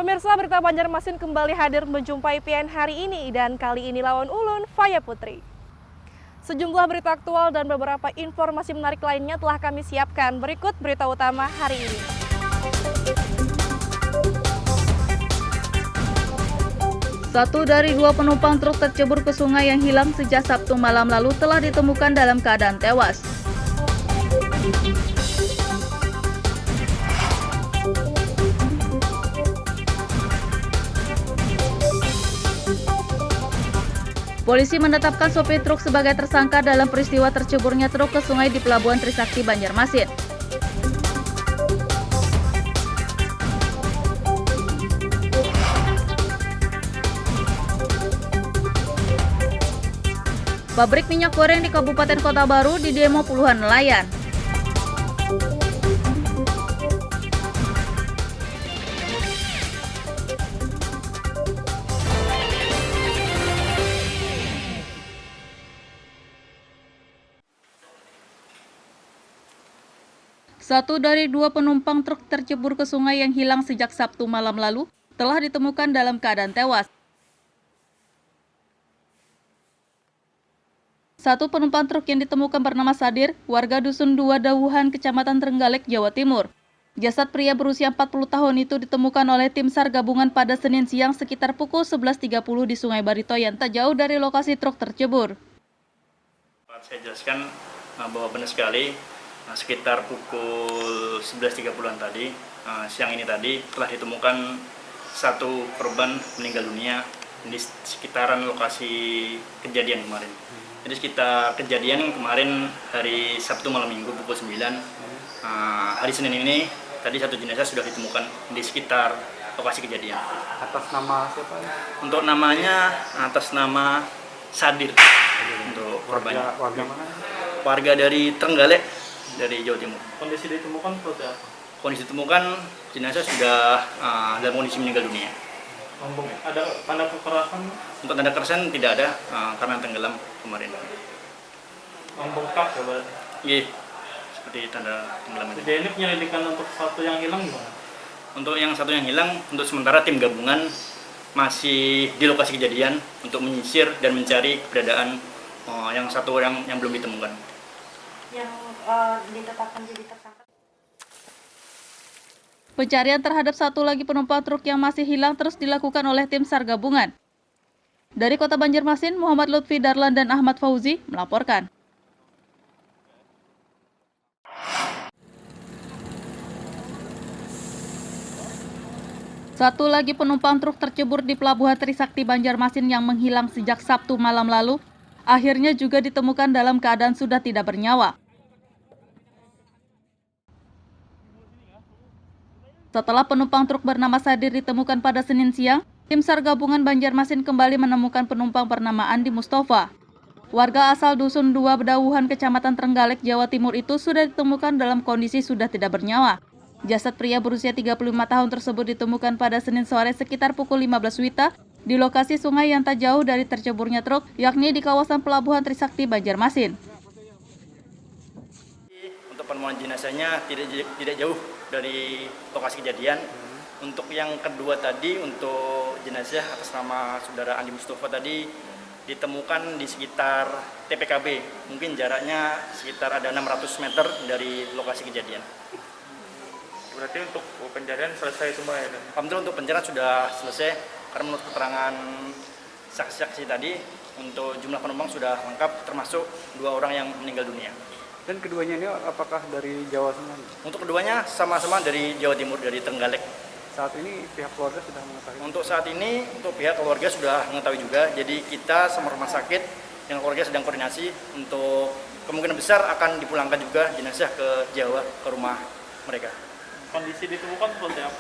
Pemirsa, berita Banjarmasin kembali hadir menjumpai PN hari ini dan kali ini lawan ulun Faya Putri. Sejumlah berita aktual dan beberapa informasi menarik lainnya telah kami siapkan. Berikut berita utama hari ini. Satu dari dua penumpang truk tercebur ke sungai yang hilang sejak Sabtu malam lalu telah ditemukan dalam keadaan tewas. Polisi menetapkan sopir truk sebagai tersangka dalam peristiwa terceburnya truk ke sungai di Pelabuhan Trisakti, Banjarmasin. Pabrik minyak goreng di Kabupaten Kota Baru didemo puluhan nelayan. Satu dari dua penumpang truk tercebur ke sungai yang hilang sejak Sabtu malam lalu telah ditemukan dalam keadaan tewas. Satu penumpang truk yang ditemukan bernama Sadir, warga Dusun 2 Dawuhan, Kecamatan Trenggalek, Jawa Timur. Jasad pria berusia 40 tahun itu ditemukan oleh tim SAR gabungan pada Senin siang sekitar pukul 11.30 di Sungai Barito yang tak jauh dari lokasi truk tercebur. Saya jelaskan bahwa benar sekali sekitar pukul 11.30-an tadi, siang ini tadi telah ditemukan satu korban meninggal dunia di sekitaran lokasi kejadian kemarin. Jadi sekitar kejadian kemarin hari Sabtu malam minggu pukul 9, hari Senin ini tadi satu jenazah sudah ditemukan di sekitar lokasi kejadian. Atas nama siapa? Untuk namanya atas nama Sadir. Untuk korbannya. Warga mana? Warga dari Trenggalek, dari Jawa Timur. Kondisi ditemukan seperti apa? Kondisi ditemukan jenazah sudah dalam kondisi meninggal dunia. Ada tanda kekerasan? Untuk tanda kekerasan tidak ada karena tenggelam kemarin. Membengkak ya berarti? Iya, seperti tanda tenggelam itu. Jadi ini penyelidikan untuk satu yang hilang gimana? Untuk yang satu yang hilang, untuk sementara tim gabungan masih di lokasi kejadian untuk menyisir dan mencari keberadaan yang satu orang yang belum ditemukan. Yang ditetapkan jadi tersangka. Pencarian terhadap satu lagi penumpang truk yang masih hilang terus dilakukan oleh tim SAR gabungan. Dari Kota Banjarmasin, Muhammad Lutfi Darlan dan Ahmad Fauzi melaporkan. Satu lagi penumpang truk tercebur di Pelabuhan Trisakti, Banjarmasin yang menghilang sejak Sabtu malam lalu, akhirnya juga ditemukan dalam keadaan sudah tidak bernyawa. Setelah penumpang truk bernama Sadir ditemukan pada Senin siang, tim SAR gabungan Banjarmasin kembali menemukan penumpang bernama Andi Mustafa. Warga asal Dusun 2 Bedawuhan, Kecamatan Trenggalek, Jawa Timur itu sudah ditemukan dalam kondisi sudah tidak bernyawa. Jasad pria berusia 35 tahun tersebut ditemukan pada Senin sore sekitar pukul 15 WITA di lokasi sungai yang tak jauh dari terceburnya truk, yakni di kawasan Pelabuhan Trisakti, Banjarmasin. Untuk penemuan jenazahnya tidak jauh dari lokasi kejadian. Untuk yang kedua tadi, untuk jenazah atas nama saudara Andi Mustafa tadi ditemukan di sekitar TPKB. Mungkin jaraknya sekitar ada 600 meter dari lokasi kejadian. Berarti untuk pencarian selesai semua ya? Alhamdulillah untuk pencarian sudah selesai, karena menurut keterangan saksi-saksi tadi, untuk jumlah penumpang sudah lengkap, termasuk 2 orang yang meninggal dunia. Dan keduanya ini apakah dari Jawa semua? Untuk keduanya sama-sama dari Jawa Timur, dari Trenggalek. Saat ini pihak keluarga sudah mengetahui? Untuk saat ini, untuk pihak keluarga sudah mengetahui juga. Jadi kita sama rumah sakit yang keluarga sedang koordinasi untuk kemungkinan besar akan dipulangkan juga jenazah ke Jawa, ke rumah mereka. Kondisi ditemukan seperti apa?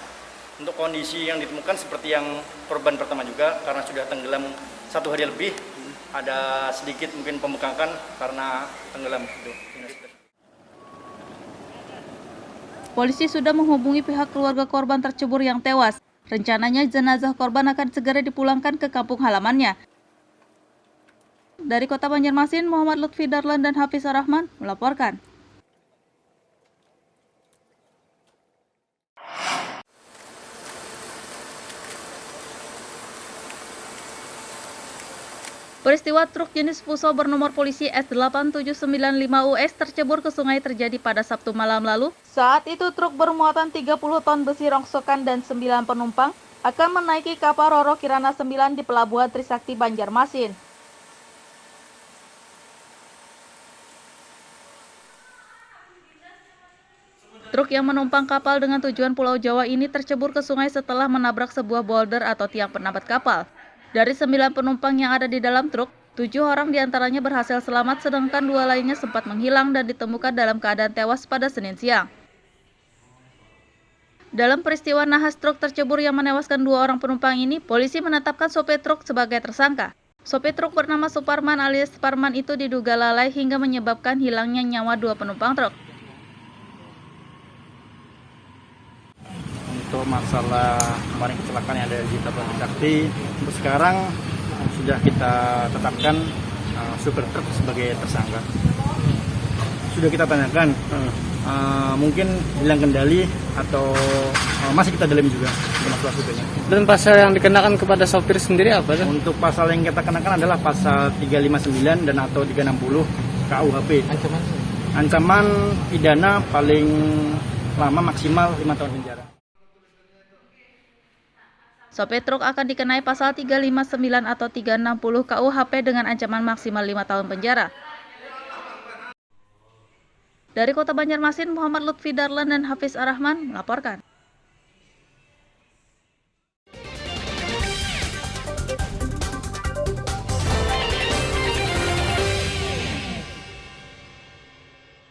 Untuk kondisi yang ditemukan seperti yang korban pertama juga, karena sudah tenggelam 1 hari lebih, ada sedikit mungkin pembengkakan karena tenggelam itu. Polisi sudah menghubungi pihak keluarga korban tercebur yang tewas. Rencananya jenazah korban akan segera dipulangkan ke kampung halamannya. Dari Kota Banjarmasin, Muhammad Lutfi Darlan dan Hafiz Rahman melaporkan. Peristiwa truk jenis Fuso bernomor polisi S8795US tercebur ke sungai terjadi pada Sabtu malam lalu. Saat itu truk bermuatan 30 ton besi rongsokan dan 9 penumpang akan menaiki kapal Roro Kirana 9 di Pelabuhan Trisakti Banjarmasin. Truk yang menumpang kapal dengan tujuan Pulau Jawa ini tercebur ke sungai setelah menabrak sebuah boulder atau tiang penambat kapal. Dari 9 penumpang yang ada di dalam truk, 7 orang diantaranya berhasil selamat sedangkan 2 lainnya sempat menghilang dan ditemukan dalam keadaan tewas pada Senin siang. Dalam peristiwa nahas truk tercebur yang menewaskan 2 orang penumpang ini, polisi menetapkan sopir truk sebagai tersangka. Sopir truk bernama Suparman alias Parman itu diduga lalai hingga menyebabkan hilangnya nyawa 2 penumpang truk. Untuk masalah kemarin kecelakaan yang ada di Pelabuhan Trisakti, untuk sekarang sudah kita tetapkan supir truk sebagai tersangka. Sudah kita tanyakan, mungkin hilang kendali atau masih kita dalami juga masalah supirnya. Dan pasal yang dikenakan kepada sopir sendiri apa? Untuk pasal yang kita kenakan adalah pasal 359 dan atau 360 KUHP. Ancaman pidana paling lama maksimal 5 tahun penjara. Sopir truk akan dikenai pasal 359 atau 360 KUHP dengan ancaman maksimal 5 tahun penjara. Dari Kota Banjarmasin, Muhammad Lutfi Darlan dan Hafiz Ar-Rahman melaporkan.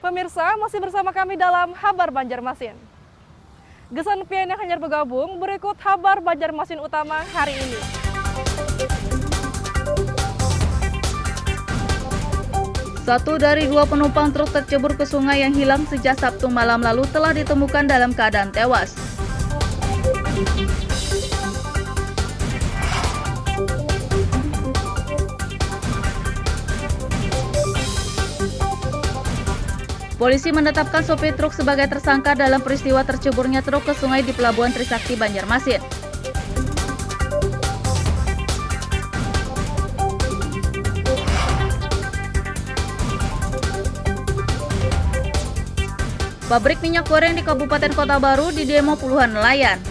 Pemirsa, masih bersama kami dalam Habar Banjarmasin. Gesan pian yang hanyar bergabung, berikut Habar Banjarmasin utama hari ini. Satu dari 2 penumpang truk tercebur ke sungai yang hilang sejak Sabtu malam lalu telah ditemukan dalam keadaan tewas. Polisi menetapkan sopir truk sebagai tersangka dalam peristiwa terceburnya truk ke sungai di Pelabuhan Trisakti Banjarmasin. Pabrik minyak goreng di Kabupaten Kota Baru didemo puluhan nelayan.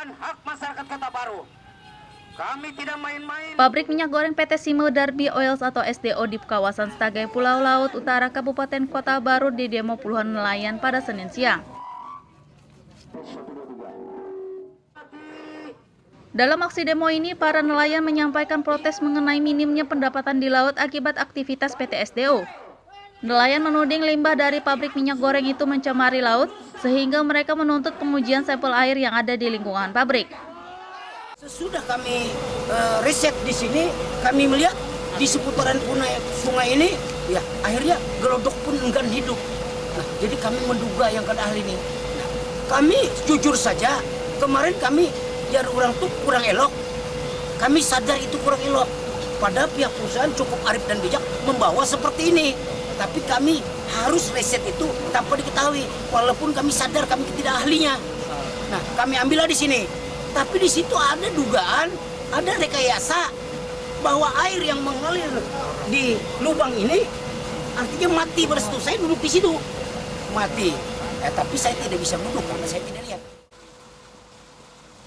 Hak masyarakat Kota Baru. Kami tidak main-main. Pabrik minyak goreng PT Sime Darby Oils atau SDO di kawasan Stagai Pulau Laut Utara Kabupaten Kota Baru didemo puluhan nelayan pada Senin siang. Dalam aksi demo ini, para nelayan menyampaikan protes mengenai minimnya pendapatan di laut akibat aktivitas PT SDO. Nelayan menuding limbah dari pabrik minyak goreng itu mencemari laut, sehingga mereka menuntut pengujian sampel air yang ada di lingkungan pabrik. Sesudah kami riset di sini, kami melihat di seputaran sungai ini, ya akhirnya gelodok pun enggan hidup. Nah, jadi kami menduga yang kata ahli ini. Nah, kami jujur saja, kemarin kami biar orang tuh kurang elok. Kami sadar itu kurang elok. Padahal pihak perusahaan cukup arif dan bijak membawa seperti ini. Tapi kami harus riset itu tanpa diketahui, walaupun kami sadar kami tidak ahlinya. Nah, kami ambillah di sini. Tapi di situ ada dugaan, ada rekayasa bahwa air yang mengalir di lubang ini artinya mati pada situ. Saya duduk di situ, mati. Tapi saya tidak bisa duduk karena saya tidak lihat.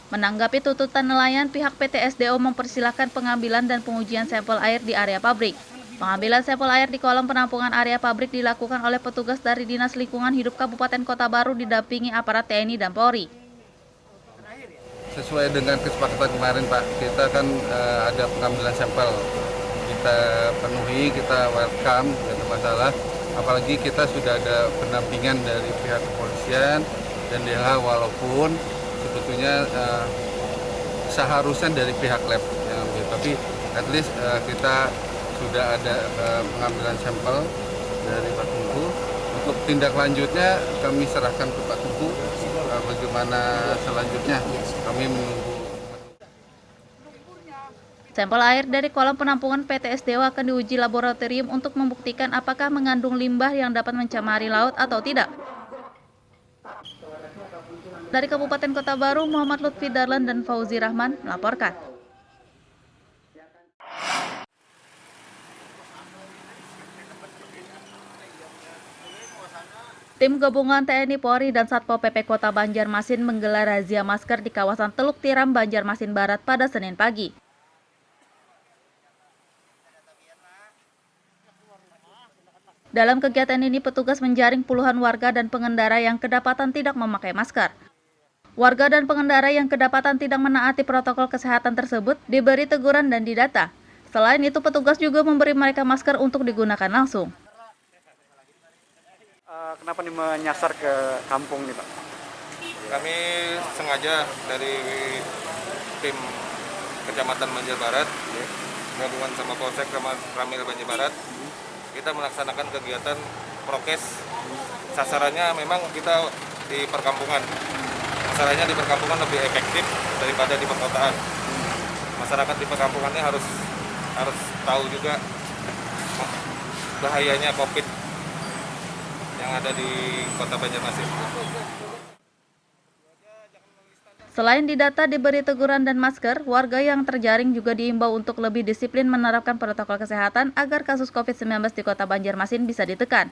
Menanggapi tuntutan nelayan, pihak PT SDO mempersilahkan pengambilan dan pengujian sampel air di area pabrik. Pengambilan sampel air di kolam penampungan area pabrik dilakukan oleh petugas dari Dinas Lingkungan Hidup Kabupaten Kota Baru didampingi aparat TNI dan Polri. Sesuai dengan kesepakatan kemarin Pak, kita kan ada pengambilan sampel. Kita penuhi, kita welcome, tidak ada masalah. Apalagi kita sudah ada pendampingan dari pihak kepolisian dan DH, walaupun sebetulnya seharusnya dari pihak lab yang ambil. Tapi at least kita sudah ada pengambilan sampel dari Pak Tungku. Untuk tindak lanjutnya kami serahkan ke Pak Tungku. Bagaimana selanjutnya kami menunggu. Sampel air dari kolam penampungan PT SDO akan diuji laboratorium untuk membuktikan apakah mengandung limbah yang dapat mencemari laut atau tidak. Dari Kabupaten Kota Baru, Muhammad Lutfi Darlan dan Fauzi Rahman melaporkan. Tim gabungan TNI Polri dan Satpol PP Kota Banjarmasin menggelar razia masker di kawasan Teluk Tiram, Banjarmasin Barat pada Senin pagi. Dalam kegiatan ini, petugas menjaring puluhan warga dan pengendara yang kedapatan tidak memakai masker. Warga dan pengendara yang kedapatan tidak menaati protokol kesehatan tersebut diberi teguran dan didata. Selain itu, petugas juga memberi mereka masker untuk digunakan langsung. Kenapa nih menyasar ke kampung nih Pak? Kami sengaja dari tim Kecamatan Banjar Barat, gabungan sama Polsek Ramil Banjar Barat, kita melaksanakan kegiatan prokes. Sasarannya memang kita di perkampungan. Masalahnya di perkampungan lebih efektif daripada di perkotaan. Masyarakat di perkampungannya harus tahu juga bahayanya COVID yang ada di Kota Banjarmasin. Selain didata diberi teguran dan masker, warga yang terjaring juga diimbau untuk lebih disiplin menerapkan protokol kesehatan agar kasus COVID-19 di Kota Banjarmasin bisa ditekan.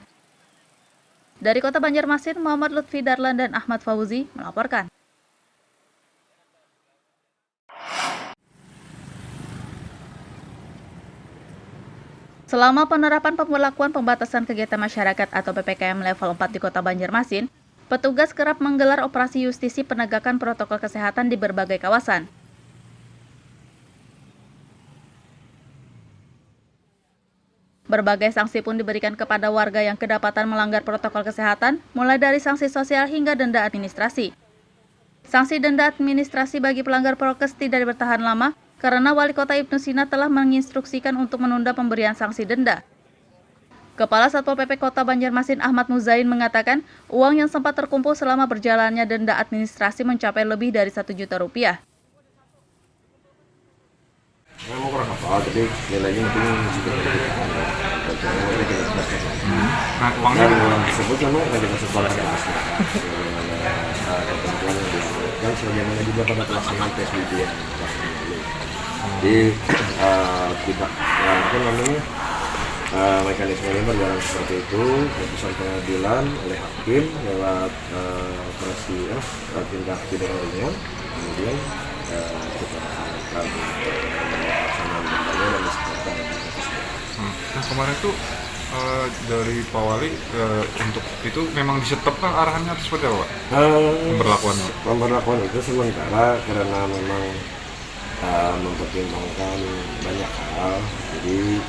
Dari Kota Banjarmasin, Muhammad Lutfi Darlan dan Ahmad Fauzi melaporkan. Selama penerapan pemberlakuan pembatasan kegiatan masyarakat atau PPKM level 4 di Kota Banjarmasin, petugas kerap menggelar operasi justisi penegakan protokol kesehatan di berbagai kawasan. Berbagai sanksi pun diberikan kepada warga yang kedapatan melanggar protokol kesehatan, mulai dari sanksi sosial hingga denda administrasi. Sanksi denda administrasi bagi pelanggar prokes tidak bertahan lama, karena Wali Kota Ibnu Sina telah menginstruksikan untuk menunda pemberian sanksi denda. Kepala Satpol PP Kota Banjarmasin Ahmad Muzain mengatakan, uang yang sempat terkumpul selama berjalannya denda administrasi mencapai lebih dari Rp1.000.000. Memang kurang hafal, tapi nilainya mungkin juga Nah, uangnya tersebut memang akan dikasih sekolah ke asli. Ketentuan yang dilakukan sebagaimana juga pada pelaksanaan PSBB yang lalu. Jadi tidak apa namanya mekanismenya berjalan seperti itu, keputusan pengadilan oleh hakim lewat operasi tindak pidana ringan, kemudian kita lakukan pelaksanaan dendanya dan disepakati. Nah, kemarin tuh dari Pak Wali untuk itu memang disetopkan arahannya atau seperti apa, Pak? Pemberlakuan itu sementara karena memang mempertimbangkan banyak hal, jadi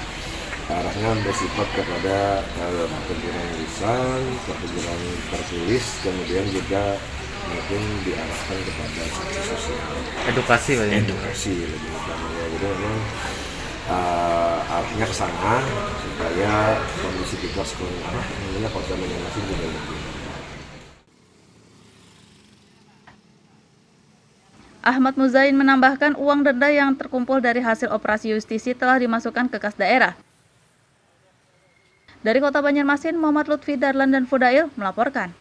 arahnya bersifat kepada teguran lisan, teguran tertulis, kemudian juga mungkin diarahkan kepada sanksi sosial. Edukasi Pak ya? Edukasi lebih utamanya. Jadi memang arahnya ke sana supaya kondisi kita sebenarnya Kota Banjarmasin juga lebih. Ahmad Muzain menambahkan uang denda yang terkumpul dari hasil operasi justisi telah dimasukkan ke kas daerah. Dari Kota Banjarmasin, Muhammad Lutfi Darlan dan Fudail melaporkan.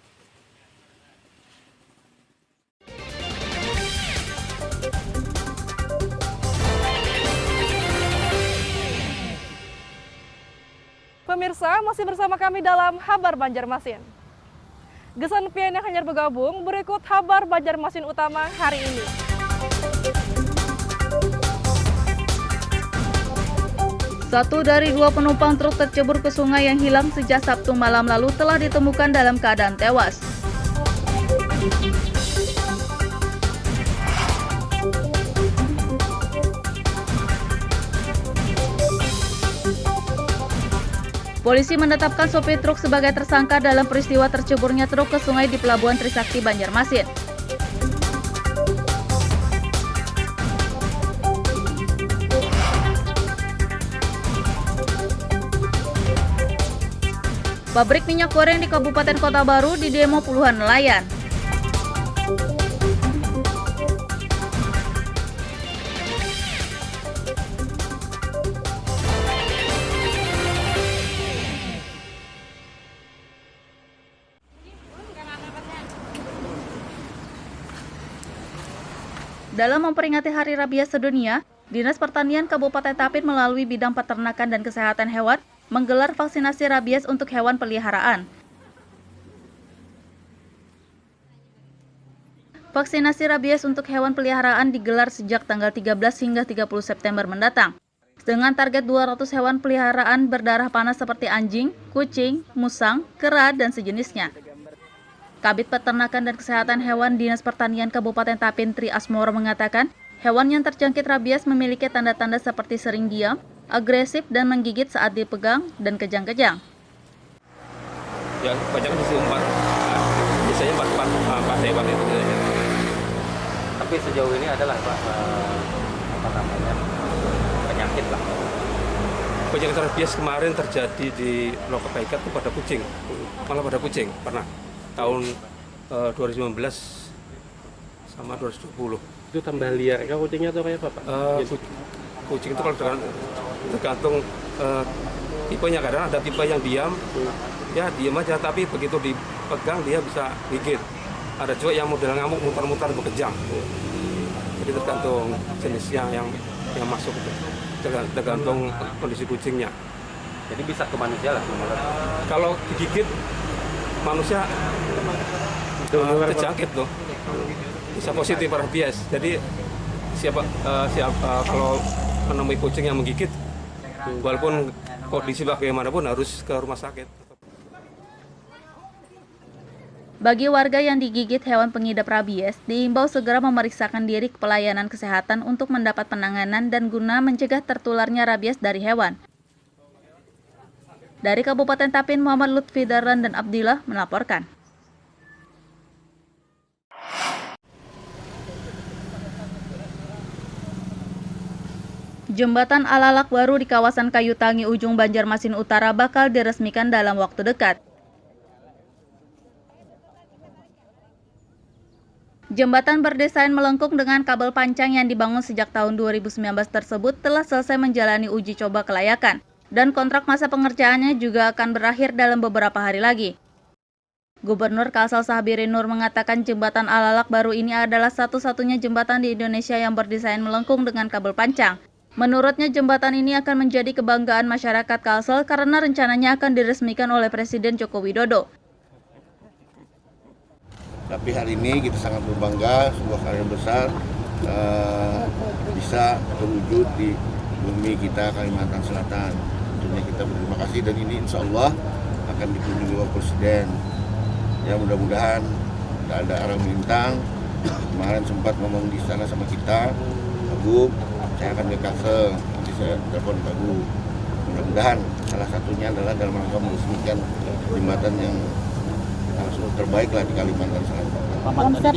Pemirsa, masih bersama kami dalam Habar Banjarmasin. Gesan pian yang hanyar bergabung, berikut Habar Banjarmasin utama hari ini. Satu dari dua penumpang truk tercebur ke sungai yang hilang sejak Sabtu malam lalu telah ditemukan dalam keadaan tewas. Polisi menetapkan sopir truk sebagai tersangka dalam peristiwa terceburnya truk ke sungai di Pelabuhan Trisakti, Banjarmasin. Pabrik minyak goreng di Kabupaten Kota Baru didemo puluhan nelayan. Dalam memperingati Hari Rabies Sedunia, Dinas Pertanian Kabupaten Tapin melalui bidang peternakan dan kesehatan hewan menggelar vaksinasi rabies untuk hewan peliharaan. Vaksinasi rabies untuk hewan peliharaan digelar sejak tanggal 13 hingga 30 September mendatang. Dengan target 200 hewan peliharaan berdarah panas seperti anjing, kucing, musang, kera, dan sejenisnya. Kabid Peternakan dan Kesehatan Hewan Dinas Pertanian Kabupaten Tapin Tri Asmoro mengatakan, hewan yang terjangkit rabies memiliki tanda-tanda seperti sering diam, agresif, dan menggigit saat dipegang, dan kejang-kejang. Ya, kebanyakan di umpat. Biasanya empat hewan itu. Tapi sejauh ini adalah Pak, penyakit lah. Penyakit rabies kemarin terjadi di Loka Baikat itu pada kucing, malah pada kucing pernah tahun 2019 sama 2020. Itu tambah liar kah kucingnya atau kayak apa Pak? Kucing itu kalau tergantung tipenya, kadang ada tipe yang diam, ya diam aja, tapi begitu dipegang dia bisa gigit. Ada juga yang model ngamuk mutar-mutar berkejang. Jadi tergantung jenisnya yang masuk, tergantung kondisi kucingnya. Jadi bisa ke manusia lah. Kalau digigit manusia terjangkit tuh, bisa positif rabies. Jadi siapa kalau menemui kucing yang menggigit, walaupun kondisi bagaimanapun harus ke rumah sakit. Bagi warga yang digigit hewan pengidap rabies, diimbau segera memeriksakan diri ke pelayanan kesehatan untuk mendapat penanganan dan guna mencegah tertularnya rabies dari hewan. Dari Kabupaten Tapin, Muhammad Lutfi Darlan dan Abdillah melaporkan. Jembatan Alalak baru di kawasan Kayu Tangi ujung Banjarmasin Utara bakal diresmikan dalam waktu dekat. Jembatan berdesain melengkung dengan kabel pancang yang dibangun sejak tahun 2019 tersebut telah selesai menjalani uji coba kelayakan, dan kontrak masa pengerjaannya juga akan berakhir dalam beberapa hari lagi. Gubernur Kalsel Sahbiri Nur mengatakan jembatan Alalak baru ini adalah satu-satunya jembatan di Indonesia yang berdesain melengkung dengan kabel pancang. Menurutnya jembatan ini akan menjadi kebanggaan masyarakat Kalsel karena rencananya akan diresmikan oleh Presiden Joko Widodo. Tapi hari ini kita sangat berbangga, sebuah karya besar bisa terwujud di bumi kita Kalimantan Selatan. Tentunya kita berterima kasih dan ini insya Allah akan dikunjungi Bapak Presiden. Ya mudah-mudahan tidak ada arang melintang. Kemarin sempat ngomong di sana sama kita, Pak Gub, saya akan ke Kalsel, nanti saya telepon Pak Gub. Mudah-mudahan salah satunya adalah dalam rangka meresmikan jembatan yang terbaik lah di Kalimantan Selatan.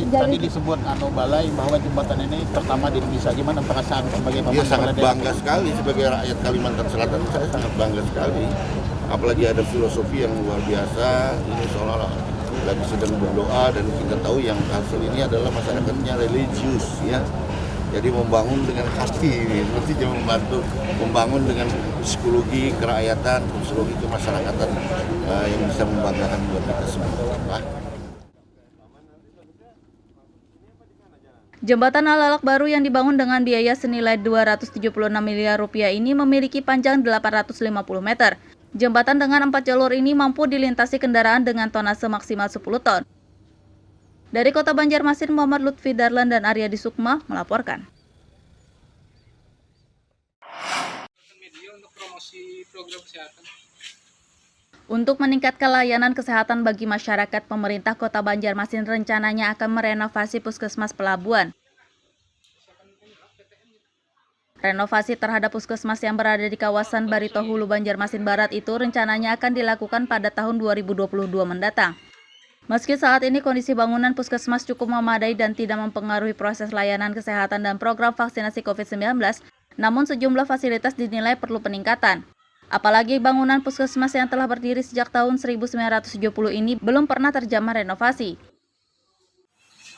Tadi disebut balai bahwa jembatan ini pertama di Indonesia. Gimana perasaan sebagai Dia sangat bangga sekali sebagai rakyat Kalimantan Selatan. Saya sangat bangga sekali. Apalagi ada filosofi yang luar biasa. Ini seolah-olah lagi sedang berdoa dan kita tahu yang Kalsel ini adalah masyarakatnya religius ya. Jadi membangun dengan hati ini, artinya membangun dengan psikologi kerakyatan, psikologi kemasyarakatan yang bisa membanggakan buat kita semua. Jembatan Alalak baru yang dibangun dengan biaya senilai 276 miliar rupiah ini memiliki panjang 850 meter. Jembatan dengan 4 jalur ini mampu dilintasi kendaraan dengan tonase maksimal 10 ton. Dari Kota Banjarmasin, Muhammad Lutfi Darlan dan Aryadi Sukma melaporkan. Untuk meningkatkan layanan kesehatan bagi masyarakat, pemerintah Kota Banjarmasin rencananya akan merenovasi puskesmas pelabuhan. Renovasi terhadap puskesmas yang berada di kawasan Barito Hulu Banjarmasin Barat itu rencananya akan dilakukan pada tahun 2022 mendatang. Meski saat ini kondisi bangunan puskesmas cukup memadai dan tidak mempengaruhi proses layanan kesehatan dan program vaksinasi COVID-19, namun sejumlah fasilitas dinilai perlu peningkatan. Apalagi bangunan puskesmas yang telah berdiri sejak tahun 1970 ini belum pernah terjamah renovasi.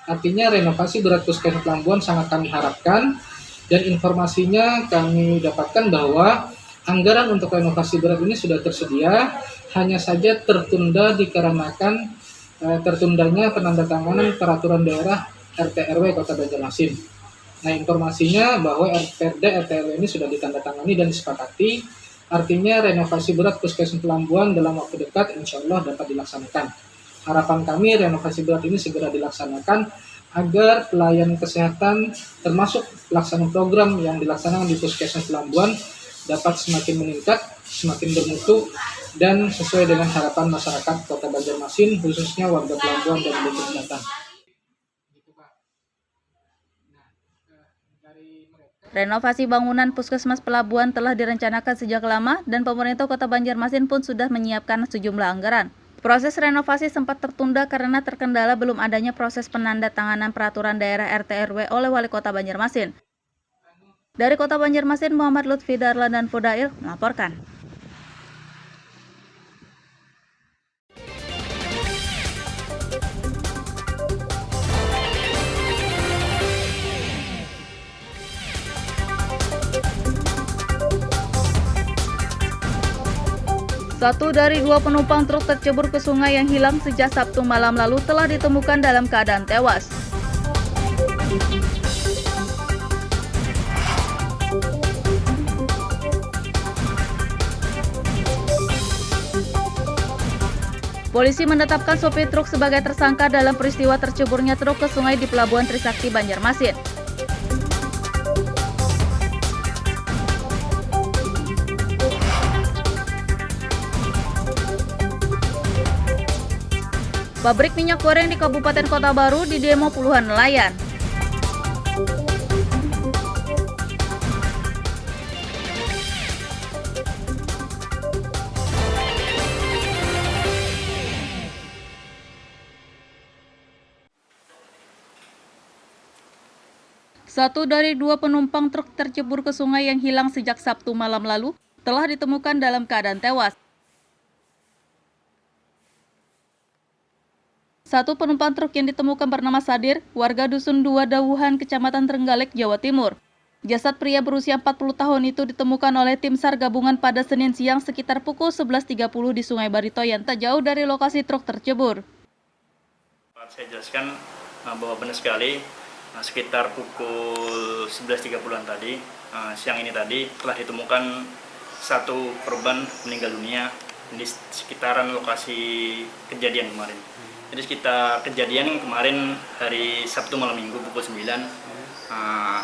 Artinya renovasi berat puskesmas pelabuhan sangat kami harapkan, dan informasinya kami dapatkan bahwa anggaran untuk renovasi berat ini sudah tersedia, hanya saja tertunda dikarenakan tertundanya penandatanganan peraturan daerah RT/RW Kota Banjarmasin. Nah, informasinya bahwa Perda RT/RW ini sudah ditandatangani dan disepakati, artinya renovasi berat Puskesmas Pelambuan dalam waktu dekat insya Allah dapat dilaksanakan. Harapan kami renovasi berat ini segera dilaksanakan agar pelayanan kesehatan termasuk pelaksanaan program yang dilaksanakan di Puskesmas Pelambuan dapat semakin meningkat, semakin bermutu, dan sesuai dengan harapan masyarakat Kota Banjarmasin, khususnya warga Pelambuan dan Lubuk Selatan. Renovasi bangunan Puskesmas Pelabuhan telah direncanakan sejak lama dan pemerintah Kota Banjarmasin pun sudah menyiapkan sejumlah anggaran. Proses renovasi sempat tertunda karena terkendala belum adanya proses penandatanganan peraturan daerah RT/RW oleh Wali Kota Banjarmasin. Dari Kota Banjarmasin, Muhammad Lutfi Darlan dan Fodail melaporkan. Satu dari dua penumpang truk tercebur ke sungai yang hilang sejak Sabtu malam lalu telah ditemukan dalam keadaan tewas. Polisi menetapkan sopir truk sebagai tersangka dalam peristiwa terceburnya truk ke sungai di Pelabuhan Trisakti, Banjarmasin. Pabrik minyak goreng di Kabupaten Kota Baru didemo puluhan nelayan. Satu dari dua penumpang truk tercebur ke sungai yang hilang sejak Sabtu malam lalu telah ditemukan dalam keadaan tewas. Satu penumpang truk yang ditemukan bernama Sadir, warga Dusun 2 Dawuhan, Kecamatan Trenggalek, Jawa Timur. Jasad pria berusia 40 tahun itu ditemukan oleh tim SAR gabungan pada Senin siang sekitar pukul 11.30 di Sungai Barito yang tak jauh dari lokasi truk tercebur. Saya jelaskan bahwa benar sekali sekitar pukul 11.30-an tadi, siang ini tadi telah ditemukan satu korban meninggal dunia di sekitaran lokasi kejadian kemarin. Jadi sekitar kejadian kemarin hari Sabtu malam minggu pukul 9,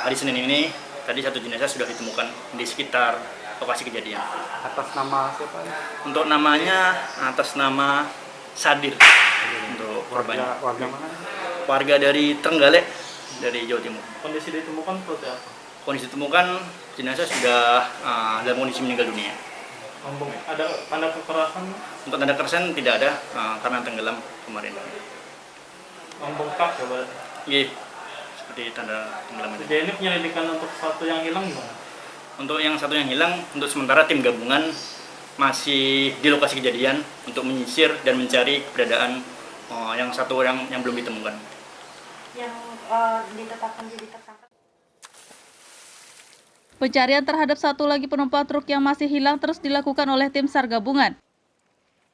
hari Senin ini tadi satu jenazah sudah ditemukan di sekitar lokasi kejadian. Atas nama siapa? Untuk namanya atas nama Sadir untuk korbannya. Warga mana? Warga dari Trenggalek, dari Jawa Timur. Kondisi ditemukan seperti apa? Kondisi ditemukan jenazah sudah dalam kondisi meninggal dunia. Ada tanda kekerasan? Untuk tanda kekerasan tidak ada karena tenggelam kemarin. Membengkak ya, Pak? Iya, seperti tanda tenggelam itu. Jadi ini penyelidikan untuk satu yang hilang gimana? Untuk yang satu yang hilang, untuk sementara tim gabungan masih di lokasi kejadian untuk menyisir dan mencari keberadaan yang satu orang yang belum ditemukan. Yang ditetapkan jadi tersangka. Pencarian terhadap satu lagi penumpang truk yang masih hilang terus dilakukan oleh tim SAR gabungan.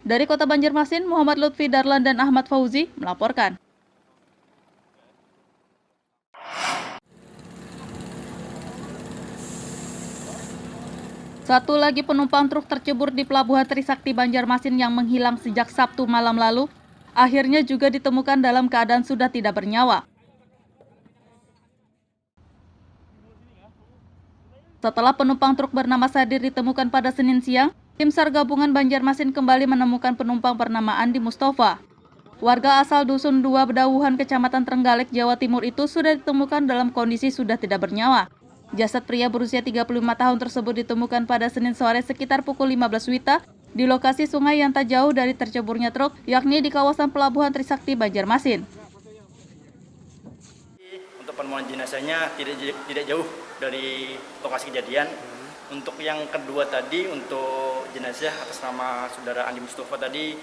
Dari Kota Banjarmasin, Muhammad Lutfi Darlan dan Ahmad Fauzi melaporkan. Satu lagi penumpang truk tercebur di Pelabuhan Trisakti, Banjarmasin yang menghilang sejak Sabtu malam lalu, akhirnya juga ditemukan dalam keadaan sudah tidak bernyawa. Setelah penumpang truk bernama Sadir ditemukan pada Senin siang, tim SAR gabungan Banjarmasin kembali menemukan penumpang bernama Andi Mustafa. Warga asal Dusun 2 Bedawuhan, Kecamatan Trenggalek, Jawa Timur itu sudah ditemukan dalam kondisi sudah tidak bernyawa. Jasad pria berusia 35 tahun tersebut ditemukan pada Senin sore sekitar pukul 15 WITA di lokasi sungai yang tak jauh dari terceburnya truk, yakni di kawasan Pelabuhan Trisakti, Banjarmasin. Untuk penemuan jenazahnya tidak jauh dari lokasi kejadian. Untuk yang kedua tadi, untuk jenazah atas nama saudara Andi Mustafa tadi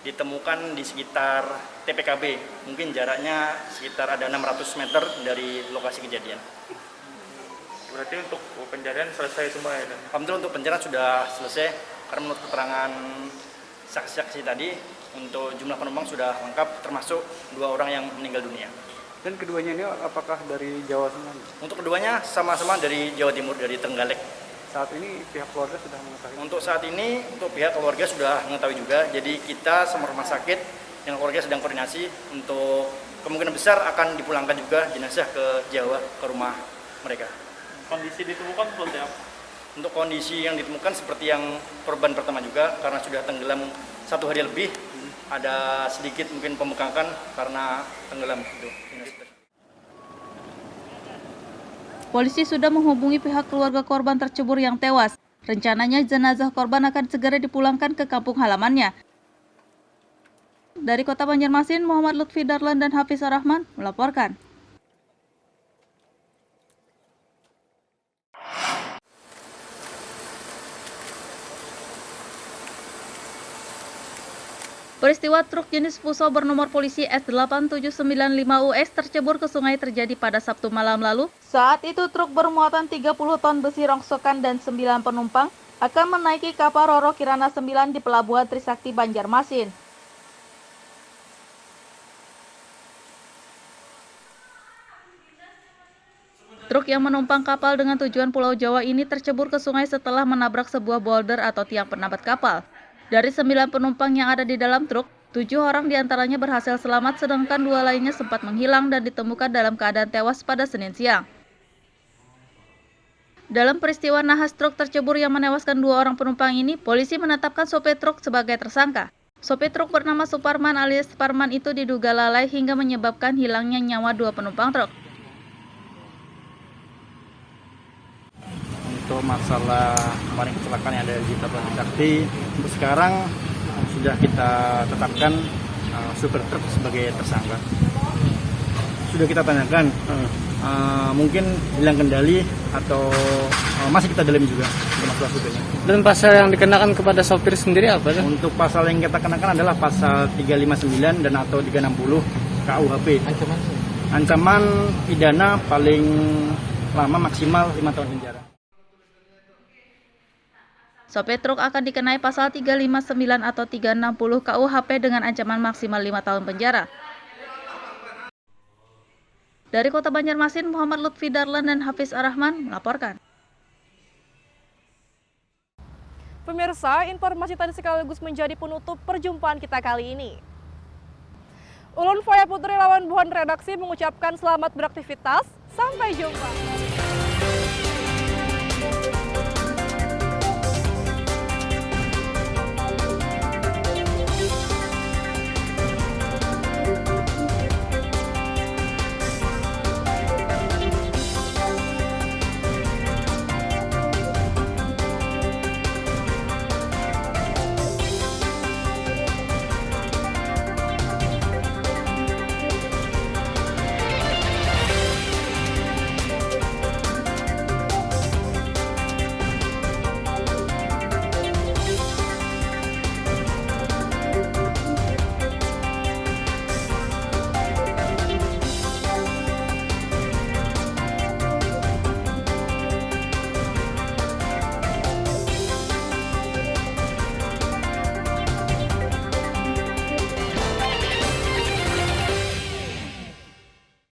ditemukan di sekitar TPKB, mungkin jaraknya sekitar ada 600 meter dari lokasi kejadian. Berarti untuk pencarian selesai semua ya? Alhamdulillah untuk pencarian sudah selesai, karena menurut keterangan saksi-saksi tadi, untuk jumlah penumpang sudah lengkap termasuk 2 orang yang meninggal dunia. Dan keduanya ini apakah dari Jawa semua? Untuk keduanya sama-sama dari Jawa Timur, dari Trenggalek. Saat ini pihak keluarga sudah mengetahui? Untuk saat ini, untuk pihak keluarga sudah mengetahui juga. Jadi kita sama rumah sakit yang keluarga sedang koordinasi untuk kemungkinan besar akan dipulangkan juga jenazah ke Jawa, ke rumah mereka. Kondisi ditemukan seperti apa? Untuk kondisi yang ditemukan seperti yang korban pertama juga, karena sudah tenggelam 1 hari lebih, ada sedikit mungkin pembengkakan karena tenggelam itu. Polisi sudah menghubungi pihak keluarga korban tercebur yang tewas. Rencananya jenazah korban akan segera dipulangkan ke kampung halamannya. Dari Kota Banjarmasin, Muhammad Lutfi Darlan dan Hafiz Rahman melaporkan. Peristiwa truk jenis Fuso bernomor polisi S8795US tercebur ke sungai terjadi pada Sabtu malam lalu. Saat itu truk bermuatan 30 ton besi rongsokan dan 9 penumpang akan menaiki kapal Roro Kirana 9 di Pelabuhan Trisakti Banjarmasin. Truk yang menumpang kapal dengan tujuan Pulau Jawa ini tercebur ke sungai setelah menabrak sebuah boulder atau tiang penambat kapal. Dari 9 penumpang yang ada di dalam truk, 7 orang diantaranya berhasil selamat sedangkan 2 lainnya sempat menghilang dan ditemukan dalam keadaan tewas pada Senin siang. Dalam peristiwa nahas truk tercebur yang menewaskan 2 orang penumpang ini, polisi menetapkan sopir truk sebagai tersangka. Sopir truk bernama Suparman alias Parman itu diduga lalai hingga menyebabkan hilangnya nyawa 2 penumpang truk. Untuk masalah kemarin kecelakaan yang ada di Pelabuhan Trisakti, untuk sekarang sudah kita tetapkan supir truk sebagai tersangka. Sudah kita tanyakan, mungkin hilang kendali atau masih kita dalami juga masalah supirnya. Dan pasal yang dikenakan kepada sopir sendiri apa? Untuk pasal yang kita kenakan adalah pasal 359 dan atau 360 KUHP. Ancaman pidana paling lama maksimal 5 tahun penjara. Sopir truk akan dikenai pasal 359 atau 360 KUHP dengan ancaman maksimal 5 tahun penjara. Dari Kota Banjarmasin, Muhammad Lutfi Darlan dan Hafiz Rahman melaporkan. Pemirsa, informasi tadi sekaligus menjadi penutup perjumpaan kita kali ini. Ulun Faya Putri lawan Buhan Redaksi mengucapkan selamat beraktivitas. Sampai jumpa.